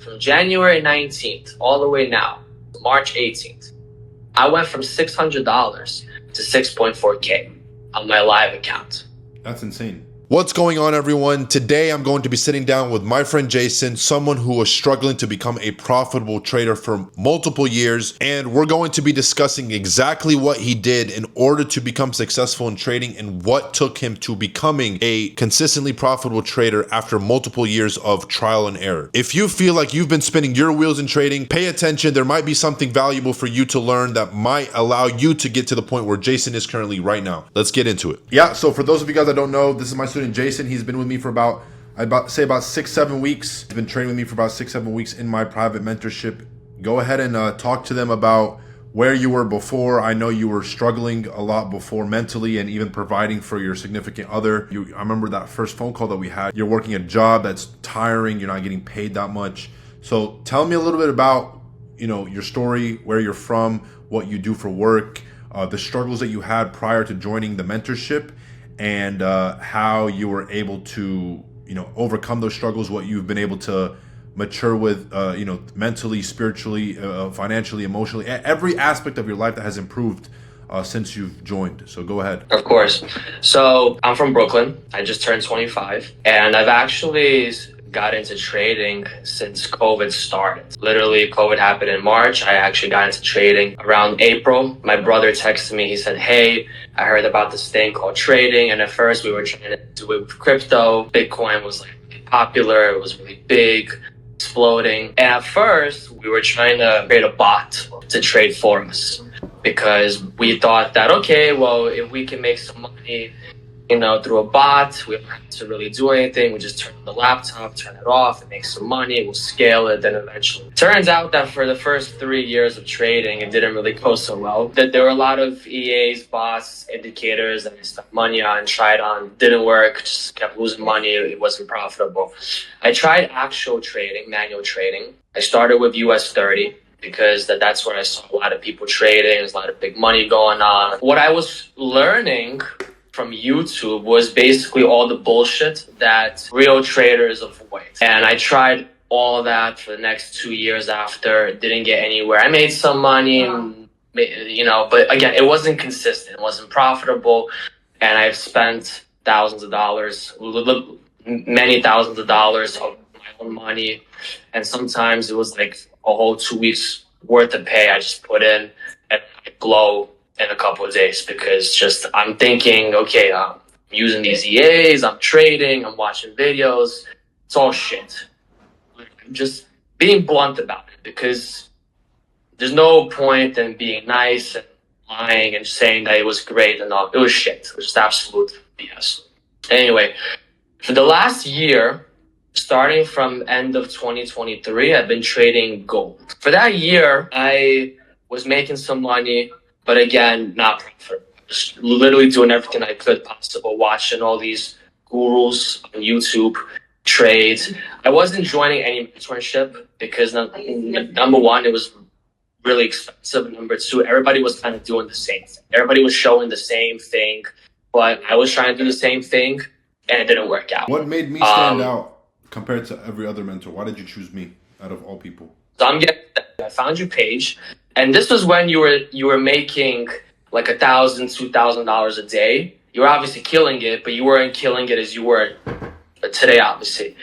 from January 19th all the way now, March 18th, I went from $600 to 6.4K on my live account. That's insane. What's going on, everyone? Today, I'm going to be sitting down with my friend Jason, someone who was struggling to become a profitable trader for multiple years. And we're going to be discussing exactly what he did in order to become successful in trading and what took him to becoming a consistently profitable trader after multiple years of trial and error. If you feel like you've been spinning your wheels in trading, pay attention. There might be something valuable for you to learn that might allow you to get to the point where Jason is currently right now. Let's get into it. Yeah, so for those of you guys that don't know, this is my student Jason. He's been with me for about 6-7 weeks. He's been training with me for about 6-7 weeks in my private mentorship. Go ahead and talk to them about where you were before. I know you were struggling a lot before mentally and even providing for your significant other. I remember that first phone call that we had. You're working a job that's tiring. You're not getting paid that much. So tell me a little bit about, your story, where you're from, what you do for work, the struggles that you had prior to joining the mentorship, and how you were able to, overcome those struggles, what you've been able to mature with, mentally, spiritually, financially, emotionally, every aspect of your life that has improved since you've joined. So go ahead. Of course. So I'm from Brooklyn. I just turned 25, and I've actually got into trading since COVID started. Literally, COVID happened in March. I actually got into trading around April. My brother texted me. He said, "Hey, I heard about this thing called trading." And at first we were trying to do it with crypto. Bitcoin was really popular. It was really big, exploding. And at first we were trying to create a bot to trade for us, because we thought that, okay, well, if we can make some money through a bot, we don't have to really do anything. We just turn on the laptop, turn it off, and make some money. We'll scale it. Then eventually, turns out that for the first 3 years of trading, it didn't really go so well. That there were a lot of EAs, bots, indicators that I spent money on, tried on, didn't work. Just kept losing money. It wasn't profitable. I tried actual trading, manual trading. I started with US 30. Because that's where I saw a lot of people trading. There's a lot of big money going on. What I was learning from YouTube was basically all the bullshit that real traders avoid. And I tried all that for the next 2 years after. It didn't get anywhere. I made some money, but again, it wasn't consistent. It wasn't profitable. And I've spent thousands of dollars, many thousands of dollars of my own money. And sometimes it was like a whole 2 weeks worth of pay I just put in, and I blow in a couple of days, because I'm thinking, okay, I'm using these EAs, I'm trading, I'm watching videos. It's all shit. I'm just being blunt about it, because there's no point in being nice and lying and saying that it was great and all. It was shit. It was just absolute BS. Anyway, for the last year, starting from end of 2023, I've been trading gold. For that year, I was making some money, but again, not profitable. Just literally doing everything I could possible, watching all these gurus on YouTube trade. I wasn't joining any mentorship because number one, it was really expensive. Number two, everybody was kind of doing the same thing. Everybody was showing the same thing, but I was trying to do the same thing, and it didn't work out. What made me stand out compared to every other mentor? Why did you choose me out of all people? So I found your page, and this was when you were making like $1,000, $2,000 a day. You were obviously killing it, but you weren't killing it as you were today, obviously.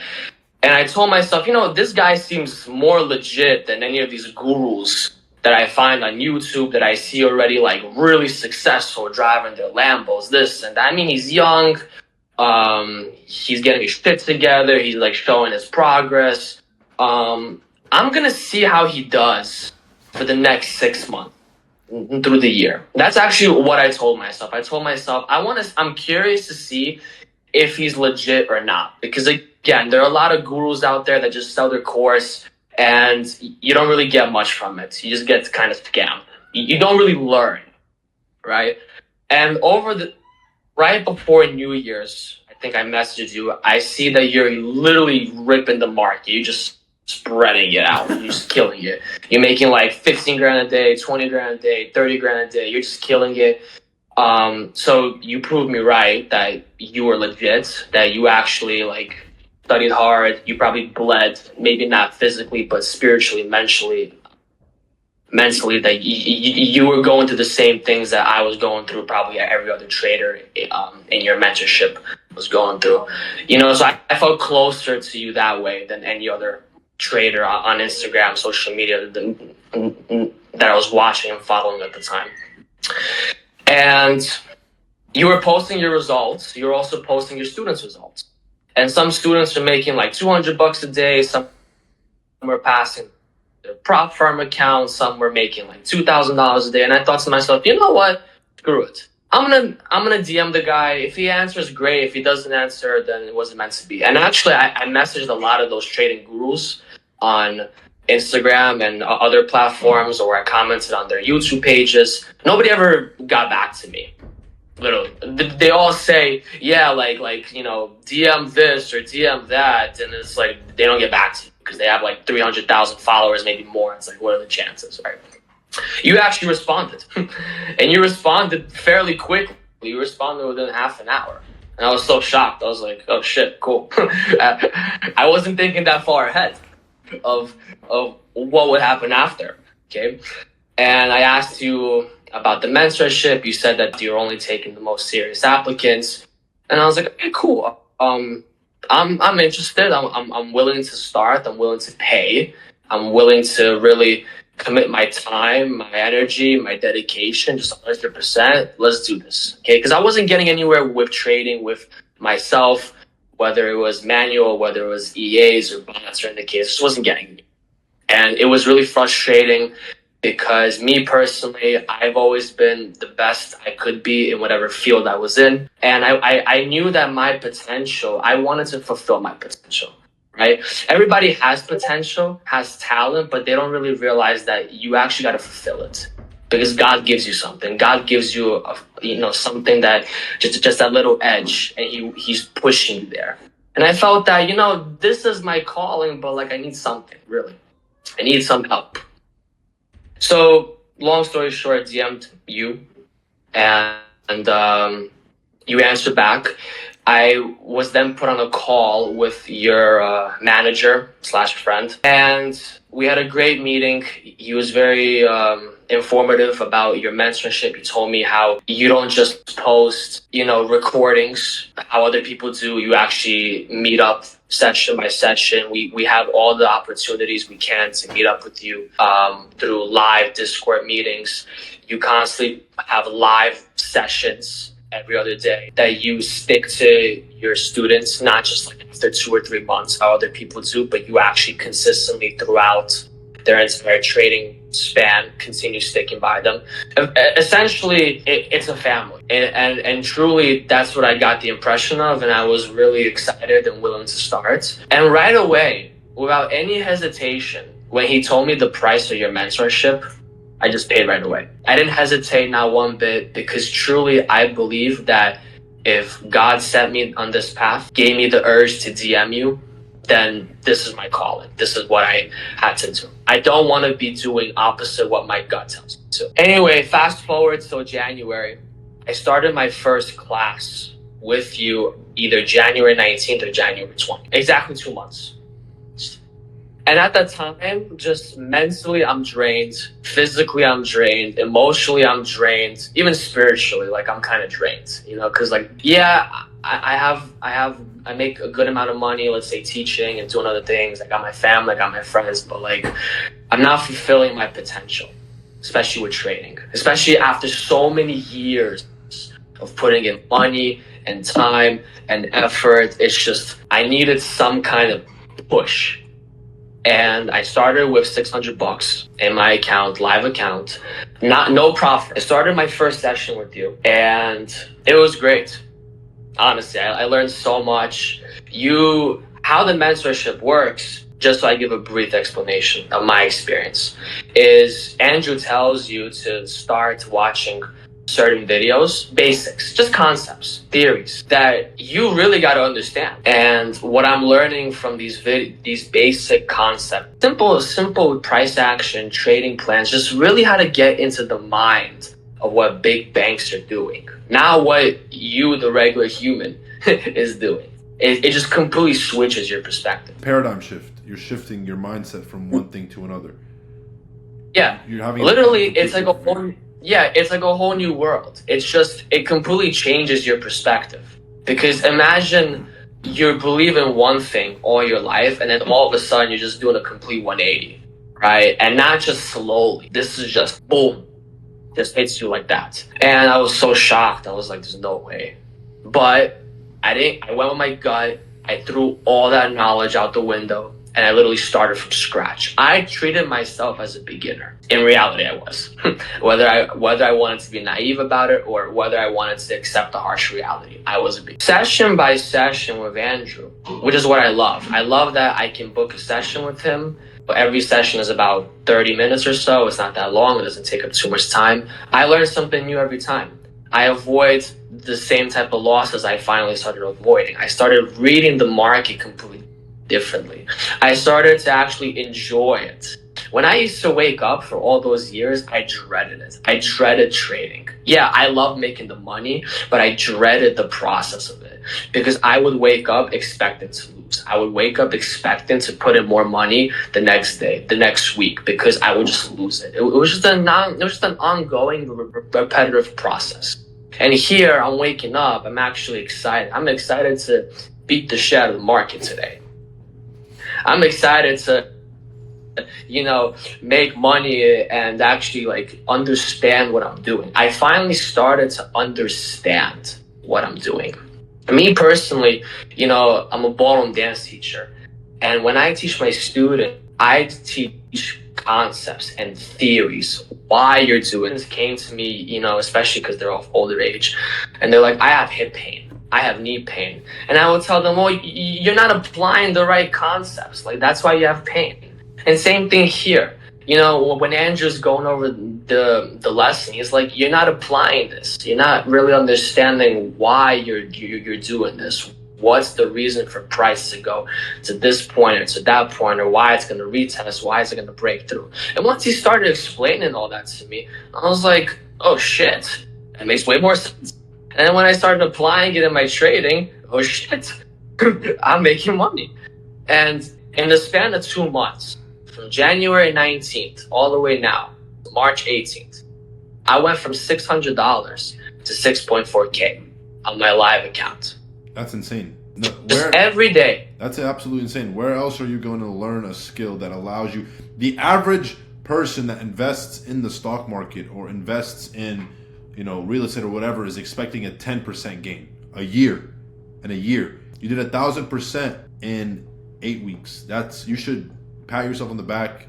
And I told myself, this guy seems more legit than any of these gurus that I find on YouTube that I see already, like really successful, driving their Lambos, this and that. I mean, he's young. He's getting his shit together. He's like showing his progress. I'm gonna see how he does for the next 6 months through the year. That's actually what I told myself. I told myself I'm curious to see if he's legit or not, because again, there are a lot of gurus out there that just sell their course and you don't really get much from it. You just get kind of scammed. You don't really learn, right? And right before New Year's, I think I messaged you. I see that you're literally ripping the market. You're just spreading it out. You're just killing it. You're making like 15 grand a day, 20 grand a day, 30 grand a day. You're just killing it. So you proved me right that you were legit, that you actually like studied hard, you probably bled, maybe not physically, but spiritually, mentally, that you were going through the same things that I was going through, probably every other trader in your mentorship was going through. So I felt closer to you that way than any other trader on Instagram, social media that I was watching and following at the time. And you were posting your results. You were also posting your students' results. And some students are making like $200 a day. Some were passing their prop firm account. Some were making like $2,000 a day. And I thought to myself, you know what? Screw it. I'm gonna DM the guy. If he answers, great. If he doesn't answer, then it wasn't meant to be. And actually, I messaged a lot of those trading gurus on Instagram and other platforms, or I commented on their YouTube pages. Nobody ever got back to me. Literally, they all say, yeah, like DM this or DM that, and it's like they don't get back to you because they have like 300,000 followers, maybe more. It's like, what are the chances, right? You actually responded, and you responded fairly quickly. You responded within half an hour, and I was so shocked. I was like, oh shit, cool. I wasn't thinking that far ahead of what would happen after. Okay, and I asked you about the mentorship. You said that you're only taking the most serious applicants, and I was like, okay, cool. I'm interested. I'm willing to start. I'm willing to pay. I'm willing to really commit my time, my energy, my dedication, just 100%. Let's do this, okay? Because I wasn't getting anywhere with trading with myself, whether it was manual, whether it was EAs or bots or indicators. Just wasn't getting it. And it was really frustrating because me personally, I've always been the best I could be in whatever field I was in. And I knew that my potential, I wanted to fulfill my potential, right? Everybody has potential, has talent, but they don't really realize that you actually got to fulfill it. Because God gives you something. God gives you, something that just that little edge, and He's pushing you there. And I felt that, this is my calling, but like I need something, really. I need some help. So, long story short, DM'd you, and you answered back. I was then put on a call with your manager/friend, and we had a great meeting. He was very informative about your mentorship. He told me how you don't just post, recordings, how other people do. You actually meet up session by session. We have all the opportunities we can to meet up with you through live Discord meetings. You constantly have live sessions every other day that you stick to your students, not just like after 2 or 3 months, how other people do, but you actually consistently throughout their entire trading span continue sticking by them. Essentially, it's a family. And truly, that's what I got the impression of, and I was really excited and willing to start. And right away, without any hesitation, when he told me the price of your mentorship, I just paid right away. I didn't hesitate not one bit, because truly I believe that if God set me on this path, gave me the urge to DM you, then this is my calling. This is what I had to do. I don't want to be doing opposite what my gut tells me to. Anyway, fast forward till January. I started my first class with you either January 19th or January 20th. Exactly 2 months. And at that time, just mentally, I'm drained. Physically, I'm drained. Emotionally, I'm drained. Even spiritually, like I'm kind of drained, because I make a good amount of money, let's say teaching and doing other things. I got my family, I got my friends, but like I'm not fulfilling my potential, especially with trading, especially after so many years of putting in money and time and effort. It's just, I needed some kind of push. And I started with $600 in my account, live account, no profit. I started my first session with you, and it was great. Honestly, I learned so much. How the mentorship works, just so I give a brief explanation of my experience, is Andrew tells you to start watching certain videos, basics, just concepts, theories that you really got to understand. And what I'm learning from these basic concepts, simple price action, trading plans, just really how to get into the mind of what big banks are doing, not what you, the regular human, is doing. It just completely switches your perspective. Paradigm shift. You're shifting your mindset from one thing to another. Yeah, You're having literally, it's like a whole, yeah, it's like a whole new world. It's just, it completely changes your perspective. Because imagine you believe in one thing all your life, and then all of a sudden you're just doing a complete 180, right? And not just slowly. This is just boom, just hits you like that. And I was so shocked. I was like, there's no way. But I went with my gut. I threw all that knowledge out the window, and I literally started from scratch. I treated myself as a beginner. In reality, I was. whether I wanted to be naive about it or whether I wanted to accept the harsh reality, I was a beginner. Session by session with Andrew, which is what I love. I love that I can book a session with him, but every session is about 30 minutes or so. It's not that long. It doesn't take up too much time. I learn something new every time. I avoid the same type of losses I finally started avoiding. I started reading the market completely differently. I started to actually enjoy it. When I used to wake up for all those years, I dreaded it. I dreaded trading. Yeah, I love making the money, but I dreaded the process of it because I would wake up expecting to lose. I would wake up expecting to put in more money the next day, the next week, because I would just lose it. It was just an ongoing repetitive process. And here I'm waking up, I'm actually excited. I'm excited to beat the shit out of the market today. I'm excited to, make money and actually like understand what I'm doing. I finally started to understand what I'm doing. Me personally, I'm a ballroom dance teacher. And when I teach my students, I teach concepts and theories, why you're doing this. Came to me, especially because they're of older age, and they're like, I have hip pain, I have knee pain. And I will tell them, well, you're not applying the right concepts. Like, that's why you have pain. And same thing here. When Andrew's going over the lesson, he's like, you're not applying this. You're not really understanding why you're doing this. What's the reason for price to go to this point or to that point, or why it's going to retest, why is it going to break through? And once he started explaining all that to me, I was like, oh shit, that makes way more sense. And then when I started applying it in my trading, oh shit, I'm making money. And in the span of 2 months, from January 19th all the way now, March 18th, I went from $600 to 6.4K on my live account. That's insane. Every day. That's absolutely insane. Where else are you going to learn a skill that allows you? The average person that invests in the stock market or invests in, real estate or whatever is expecting a 10% gain a year. In a year, you did 1,000% in 8 weeks. You should pat yourself on the back.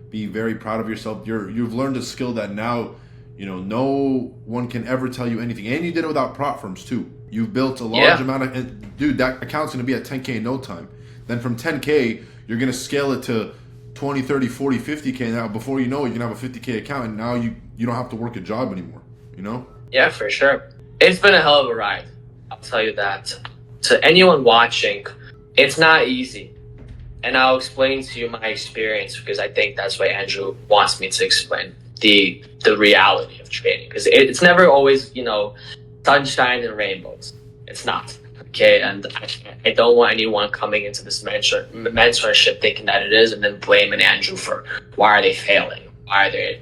Be very proud of yourself. You've learned a skill that now, no one can ever tell you anything. And you did it without prop firms too. You've built a large amount of, dude, that account's going to be at 10K in no time. Then from 10K, you're going to scale it to 20, 30, 40, 50K. Now, before you know it, you can have a 50K account, and now you don't have to work a job anymore, Yeah, for sure. It's been a hell of a ride. I'll tell you that. To anyone watching, it's not easy. And I'll explain to you my experience because I think that's what Andrew wants me to explain, the reality of trading. Because it's never always, sunshine and rainbows. It's not. Okay, and I don't want anyone coming into this mentorship thinking that it is and then blaming Andrew for why are they failing? Why are they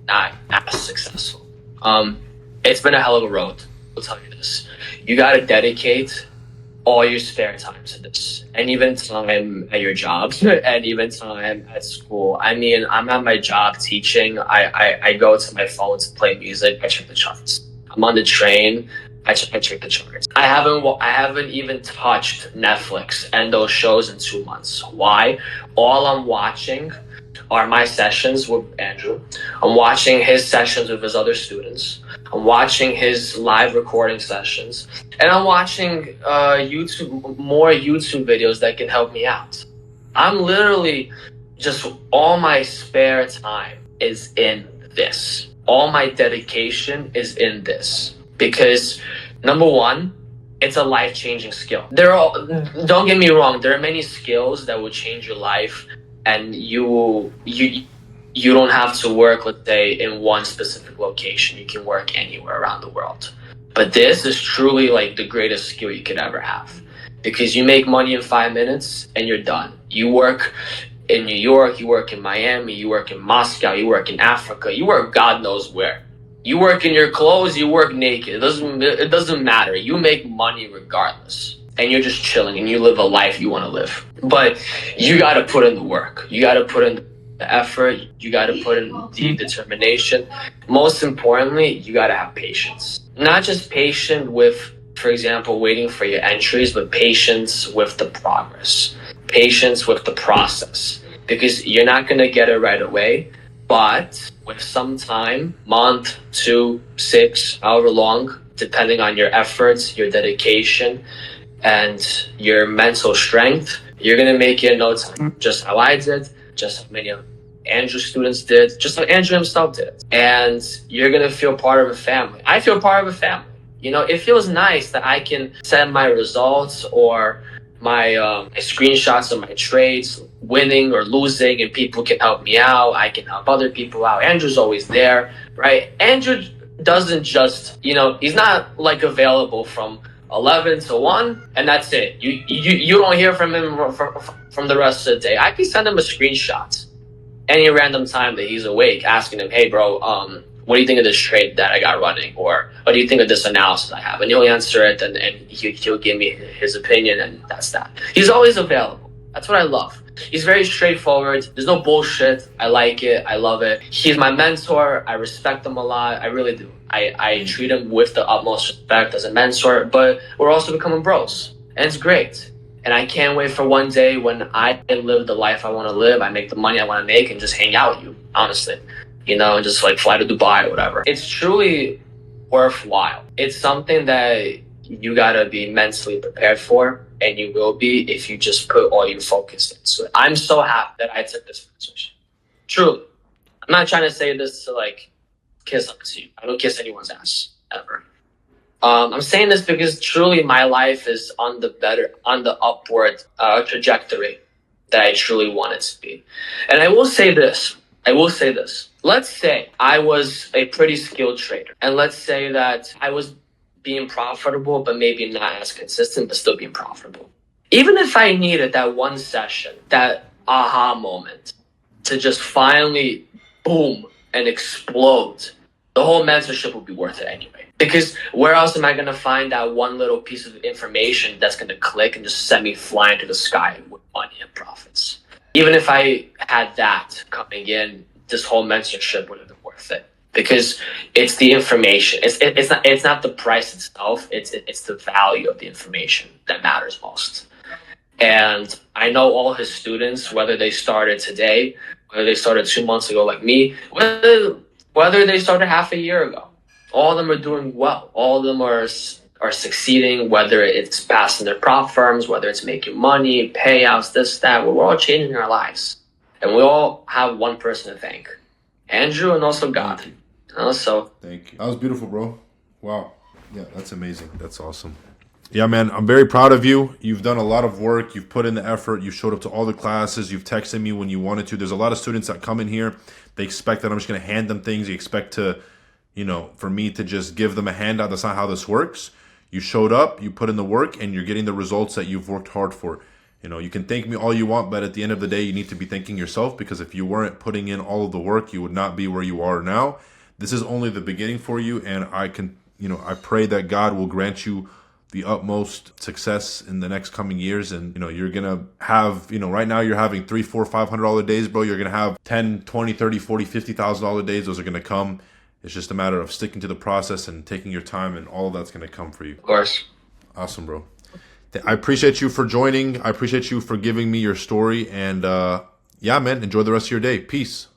not as successful? It's been a hell of a road. I'll tell you this. You got to dedicate all your spare time to this, and even time at your job, and even time at school. I mean, I'm at my job teaching. I go to my phone to play music. I check the charts. I'm on the train. I check the charts. I haven't even touched Netflix and those shows in 2 months. Why? All I'm watching are my sessions with Andrew. I'm watching his sessions with his other students. I'm watching his live recording sessions. And I'm watching more YouTube videos that can help me out. I'm literally just, all my spare time is in this. All my dedication is in this. Because, number one, it's a life-changing skill. Don't get me wrong, there are many skills that will change your life, and you don't have to work, let's say, in one specific location. You can work anywhere around the world. But this is truly like the greatest skill you could ever have. because you make money in 5 minutes and you're done. You work in New York, you work in Miami, you work in Moscow, you work in Africa, you work God knows where. You work in your clothes, you work naked. It doesn't matter. You make money regardless. And you're just chilling and you live a life you want to live. But you got to put in the work. You got to put in the effort. You got to put in the determination. Most importantly, you got to have patience. Not just patient with, for example, waiting for your entries, but patience with the progress. Patience with the process. Because you're not going to get it right away. But with some time, month, 2, 6, however long, depending on your efforts, your dedication, and your mental strength, you're going to make it in no time. Just how I did, just how many of Andrew's students did, just how Andrew himself did. And you're going to feel part of a family. I feel part of a family. You know, it feels nice that I can send my results or my screenshots of my trades, winning or losing, and people can help me out. I can help other people out. Andrew's always there, right? Andrew doesn't just, you know, he's not like available from 11 to 1 and that's it. You don't hear from him from the rest of the day. I can send him a screenshot any random time that he's awake, asking him, hey bro, what do you think of this trade that I got running? Or what do you think of this analysis I have? And he'll answer it and he'll give me his opinion, and that's that. He's always available. That's what I love. He's very straightforward. There's no bullshit. I like it. I love it. He's my mentor. I respect him a lot. I really do. I treat him with the utmost respect as a mentor, but we're also becoming bros. And it's great. And I can't wait for one day when I live the life I want to live, I make the money I want to make, and just hang out with you, honestly. You know, and just like fly to Dubai or whatever. It's truly worthwhile. It's something that you gotta be mentally prepared for, and you will be if you just put all your focus into it. I'm so happy that I took this position. Truly. I'm not trying to say this to like kiss up to you. I don't kiss anyone's ass ever. I'm saying this because truly my life is on the upward trajectory that I truly want it to be. And I will say this. Let's say I was a pretty skilled trader, and let's say that I was being profitable, but maybe not as consistent, but still being profitable. Even if I needed that one session, that aha moment to just finally boom and explode, the whole mentorship will be worth it anyway. Because where else am I going to find that one little piece of information that's going to click and just send me flying to the sky with money and profits? Even if I had that coming in, this whole mentorship would have been worth it, because it's the information. It's not the price itself. It's the value of the information that matters most. And I know all his students, whether they started today, whether they started 2 months ago like me, whether they started half a year ago, all of them are doing well. All of them are succeeding, whether it's passing their prop firms, whether it's making money, payouts, this, that. We're all changing our lives. And we all have one person to thank. Andrew and also God. So thank you. That was beautiful, bro. Wow. Yeah, that's amazing. That's awesome. Yeah, man, I'm very proud of you. You've done a lot of work. You've put in the effort. You showed up to all the classes. You've texted me when you wanted to. There's a lot of students that come in here. They expect that I'm just going to hand them things. They expect to, you know, for me to just give them a handout. That's not how this works. You showed up, you put in the work, and you're getting the results that you've worked hard for. You know, you can thank me all you want, but at the end of the day, you need to be thanking yourself, because if you weren't putting in all of the work, you would not be where you are now. This is only the beginning for you, and I pray that God will grant you the utmost success in the next coming years. And, you know, you're going to have, you know, right now you're having $300, $400, $500 days, bro. You're going to have 10, 20, 30, 40, $50,000 days. Those are going to come. It's just a matter of sticking to the process and taking your time, and all of that's going to come for you. Of course. Awesome, bro. I appreciate you for joining. I appreciate you for giving me your story. And yeah, man, enjoy the rest of your day. Peace.